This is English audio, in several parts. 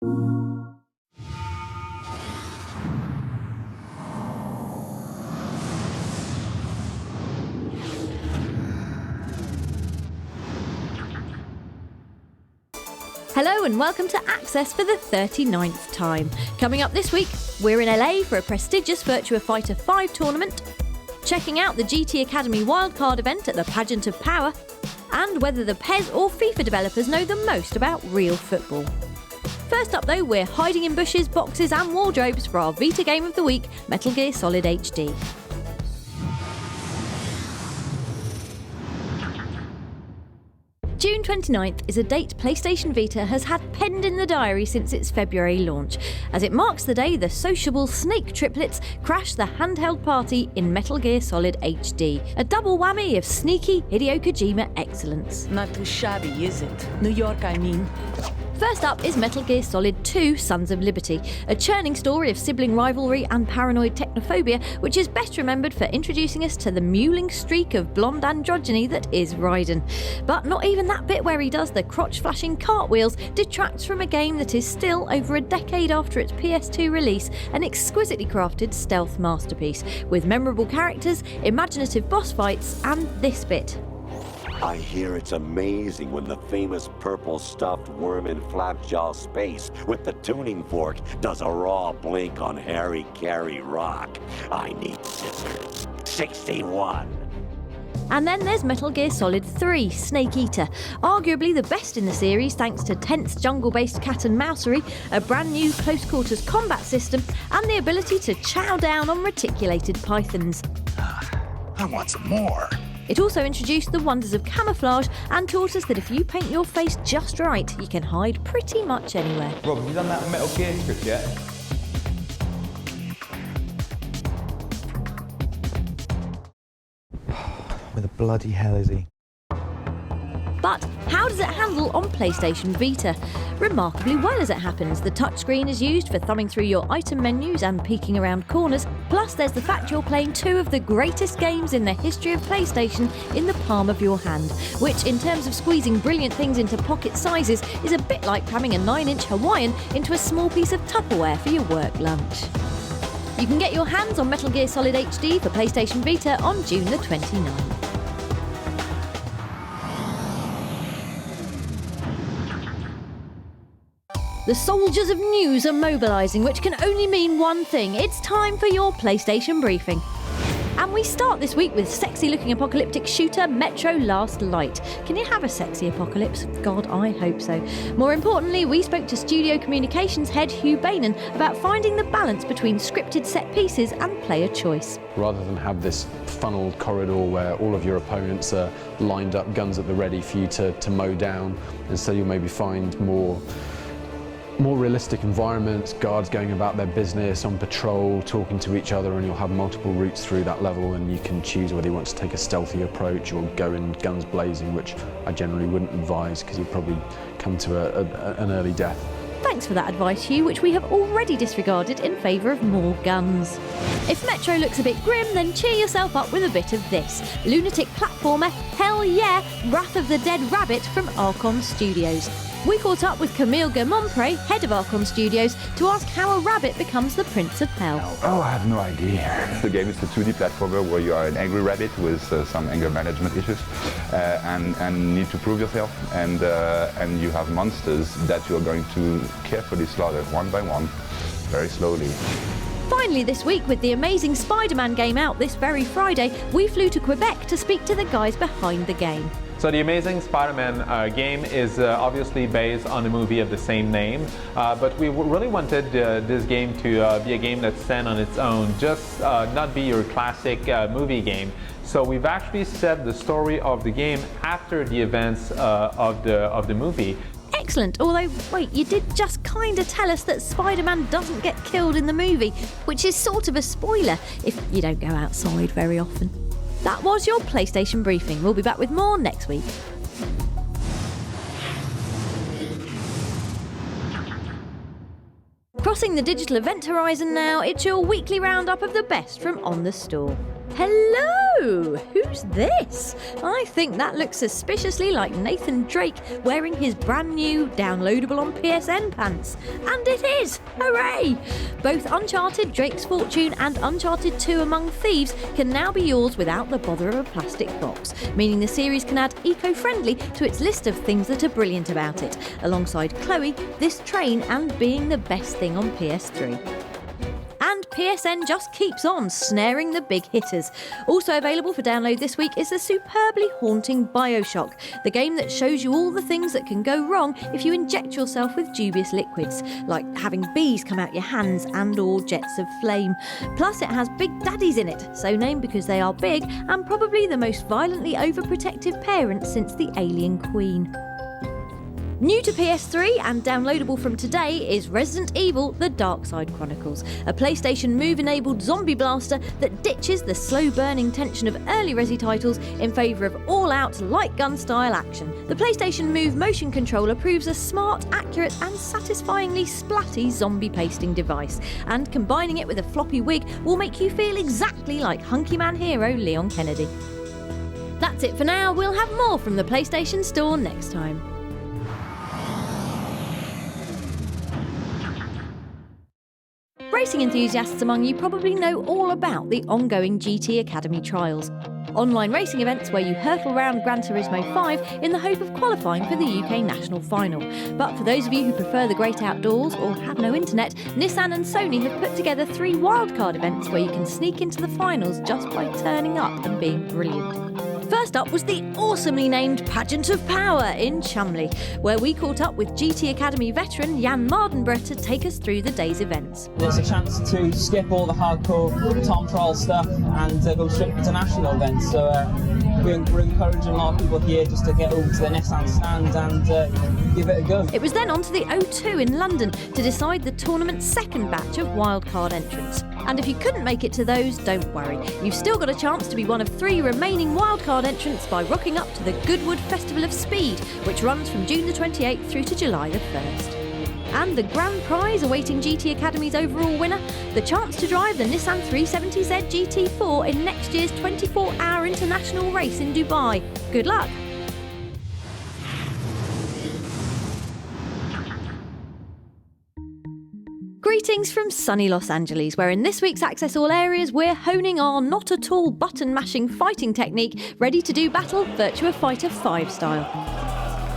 Hello and welcome to Access for the 39th time. Coming up this week, we're in LA for a prestigious Virtua Fighter 5 tournament, checking out the GT Academy wildcard event at the Pageant of Power, and whether the PES or FIFA developers know the most about real football. First up though, we're hiding in bushes, boxes and wardrobes for our Vita game of the week, Metal Gear Solid HD. June 29th is a date PlayStation Vita has had penned in the diary since its February launch, as it marks the day the sociable Snake triplets crash the handheld party in Metal Gear Solid HD, a double whammy of sneaky Hideo Kojima excellence. Not too shabby, is it? New York, I mean. First up is Metal Gear Solid 2 Sons of Liberty, a churning story of sibling rivalry and paranoid technophobia, which is best remembered for introducing us to the mewling streak of blonde androgyny that is Raiden. But not even that bit where he does the crotch-flashing cartwheels detracts from a game that is still, over a decade after its PS2 release, an exquisitely crafted stealth masterpiece, with memorable characters, imaginative boss fights, and this bit. I hear it's amazing when the famous purple stuffed worm in Flapjaw Space with the tuning fork does a raw blink on Harry Carey Rock. I need scissors. 61. And then there's Metal Gear Solid 3 Snake Eater, arguably the best in the series thanks to tense jungle-based cat and mousery, a brand new close quarters combat system, and the ability to chow down on reticulated pythons. I want some more. It also introduced the wonders of camouflage and taught us that if you paint your face just right, you can hide pretty much anywhere. Rob, have you done that Metal Gear script yet? Where the bloody hell is he? But how does it handle on PlayStation Vita? Remarkably well, as it happens. The touchscreen is used for thumbing through your item menus and peeking around corners. Plus, there's the fact you're playing two of the greatest games in the history of PlayStation in the palm of your hand, which, in terms of squeezing brilliant things into pocket sizes, is a bit like cramming a 9-inch Hawaiian into a small piece of Tupperware for your work lunch. You can get your hands on Metal Gear Solid HD for PlayStation Vita on June the 29th. The soldiers of news are mobilising, which can only mean one thing. It's time for your PlayStation briefing. And we start this week with sexy-looking apocalyptic shooter Metro Last Light. Can you have a sexy apocalypse? God, I hope so. More importantly, we spoke to studio communications head Hugh Bainan about finding the balance between scripted set pieces and player choice. Rather than have this funneled corridor where all of your opponents are lined up, guns at the ready for you to mow down, instead you'll maybe find more realistic environments, guards going about their business, on patrol, talking to each other, and you'll have multiple routes through that level, and you can choose whether you want to take a stealthy approach or go in guns blazing, which I generally wouldn't advise because you'll probably come to an early death. Thanks for that advice, Hugh, which we have already disregarded in favour of more guns. If Metro looks a bit grim, then cheer yourself up with a bit of this. Lunatic platformer, hell yeah, Wrath of the Dead Rabbit from Archon Studios. We caught up with Camille Germonprez, head of Archon Studios, to ask how a rabbit becomes the Prince of Hell. Oh, I have no idea. The game is a 2D platformer where you are an angry rabbit with some anger management issues and need to prove yourself, and you have monsters that you are going to carefully slaughter one by one, very slowly. Finally this week, with the amazing Spider-Man game out this very Friday, we flew to Quebec to speak to the guys behind the game. So the Amazing Spider-Man game is obviously based on the movie of the same name, but we really wanted this game to be a game that stands on its own, just not be your classic movie game. So we've actually set the story of the game after the events of the movie. Excellent, although, wait, you did just kind of tell us that Spider-Man doesn't get killed in the movie, which is sort of a spoiler if you don't go outside very often. That was your PlayStation briefing. We'll be back with more next week. Crossing the digital event horizon now, it's your weekly roundup of the best from On The Store. Hello Whoa, who's this? I think that looks suspiciously like Nathan Drake wearing his brand new downloadable on PSN pants. And it is! Hooray! Both Uncharted Drake's Fortune and Uncharted 2 Among Thieves can now be yours without the bother of a plastic box, meaning the series can add eco-friendly to its list of things that are brilliant about it, alongside Chloe, this train and being the best thing on PS3. And PSN just keeps on snaring the big hitters. Also available for download this week is the superbly haunting BioShock, the game that shows you all the things that can go wrong if you inject yourself with dubious liquids, like having bees come out your hands and or jets of flame. Plus it has big daddies in it, so named because they are big and probably the most violently overprotective parents since the Alien Queen. New to PS3 and downloadable from today is Resident Evil The Dark Side Chronicles, a PlayStation Move-enabled zombie blaster that ditches the slow-burning tension of early Resi titles in favour of all-out light gun-style action. The PlayStation Move motion controller proves a smart, accurate and satisfyingly splatty zombie pasting device, and combining it with a floppy wig will make you feel exactly like hunky man hero Leon Kennedy. That's it for now. We'll have more from the PlayStation Store next time. Racing enthusiasts among you probably know all about the ongoing GT Academy trials. Online racing events where you hurtle around Gran Turismo 5 in the hope of qualifying for the UK national final. But for those of you who prefer the great outdoors or have no internet, Nissan and Sony have put together 3 wildcard events where you can sneak into the finals just by turning up and being brilliant. First up was the awesomely named Pageant of Power in Chumley, where we caught up with GT Academy veteran Jan Mardenborough to take us through the day's events. It's a chance to skip all the hardcore time trial stuff and go straight to national events. So we're encouraging a lot of people here just to get over to the Nissan stand and give it a go. It was then on to the O2 in London to decide the tournament's second batch of wildcard entrants. And if you couldn't make it to those, don't worry. You've still got a chance to be one of 3 remaining wildcard entrants by rocking up to the Goodwood Festival of Speed, which runs from June the 28th through to July the 1st. And the grand prize awaiting GT Academy's overall winner, the chance to drive the Nissan 370Z GT4 in next year's 24-hour international race in Dubai. Good luck! Greetings from sunny Los Angeles, where in this week's Access All Areas we're honing our not-at-all button-mashing fighting technique, ready to do battle Virtua Fighter 5 style.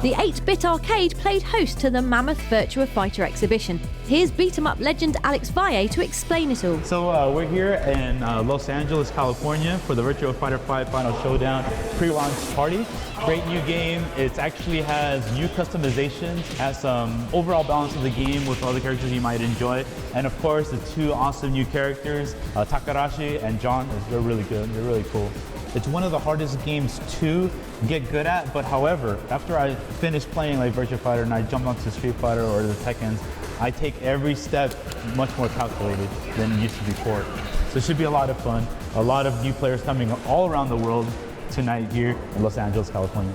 The 8-bit arcade played host to the mammoth Virtua Fighter exhibition. Here's beat-em-up legend Alex Valle to explain it all. So we're here in Los Angeles, California for the Virtua Fighter 5 Final Showdown pre-launch party. Great new game. It actually has new customizations, has some overall balance of the game with all the characters you might enjoy. And of course, the 2 awesome new characters, Takarashi and John. They're really good, they're really cool. It's one of the hardest games to get good at, but however, after I finished playing like Virtua Fighter and I jumped onto Street Fighter or the Tekkens, I take every step much more calculated than it used to before. So it should be a lot of fun. A lot of new players coming all around the world tonight here in Los Angeles, California.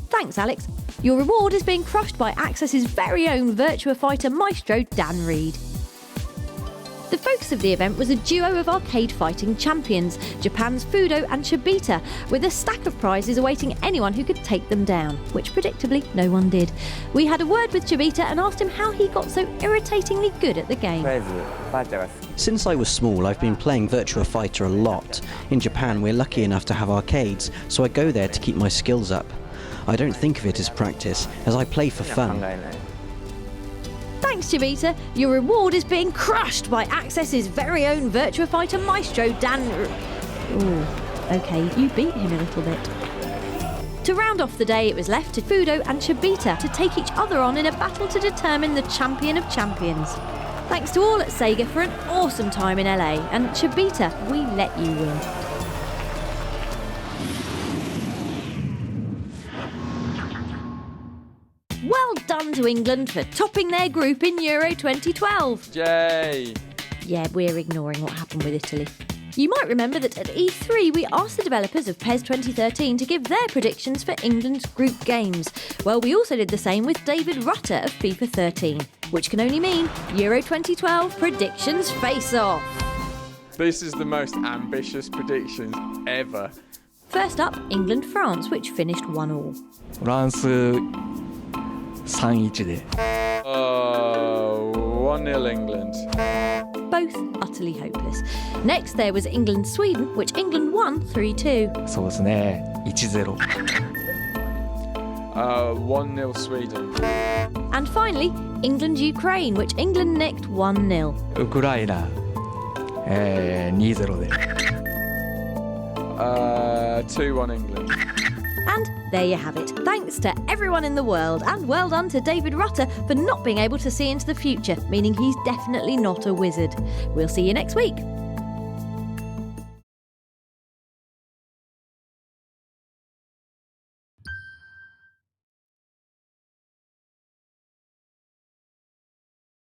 Thanks, Alex. Your reward is being crushed by Access's very own Virtua Fighter maestro, Dan Reed. The focus of the event was a duo of arcade fighting champions, Japan's Fudo and Chibita, with a stack of prizes awaiting anyone who could take them down, which predictably no one did. We had a word with Chibita and asked him how he got so irritatingly good at the game. Since I was small, I've been playing Virtua Fighter a lot. In Japan, we're lucky enough to have arcades, so I go there to keep my skills up. I don't think of it as practice, as I play for fun. Thanks, Chibita. Your reward is being crushed by Access's very own Virtua Fighter maestro, Dan... Ooh, okay, you beat him a little bit. To round off the day, it was left to Fudo and Chibita to take each other on in a battle to determine the champion of champions. Thanks to all at Sega for an awesome time in LA, and Chibita, we let you win. Well done to England for topping their group in Euro 2012. Yay! Yeah, we're ignoring what happened with Italy. You might remember that at E3 we asked the developers of PES 2013 to give their predictions for England's group games. Well, we also did the same with David Rutter of FIFA 13, which can only mean Euro 2012 predictions face-off. This is the most ambitious predictions ever. First up, England-France, which finished 1-1. フランス3-1で 1-0 England. Both utterly hopeless. Next there was England-Sweden, which England won 3-2. そうですね 1-0 1-0 Sweden. And finally, England-Ukraine, which England nicked 1-0. ウクライナ、2-0で 2-1 England. And there you have it. Thanks to everyone in the world, and well done to David Rutter for not being able to see into the future, meaning he's definitely not a wizard. We'll see you next week.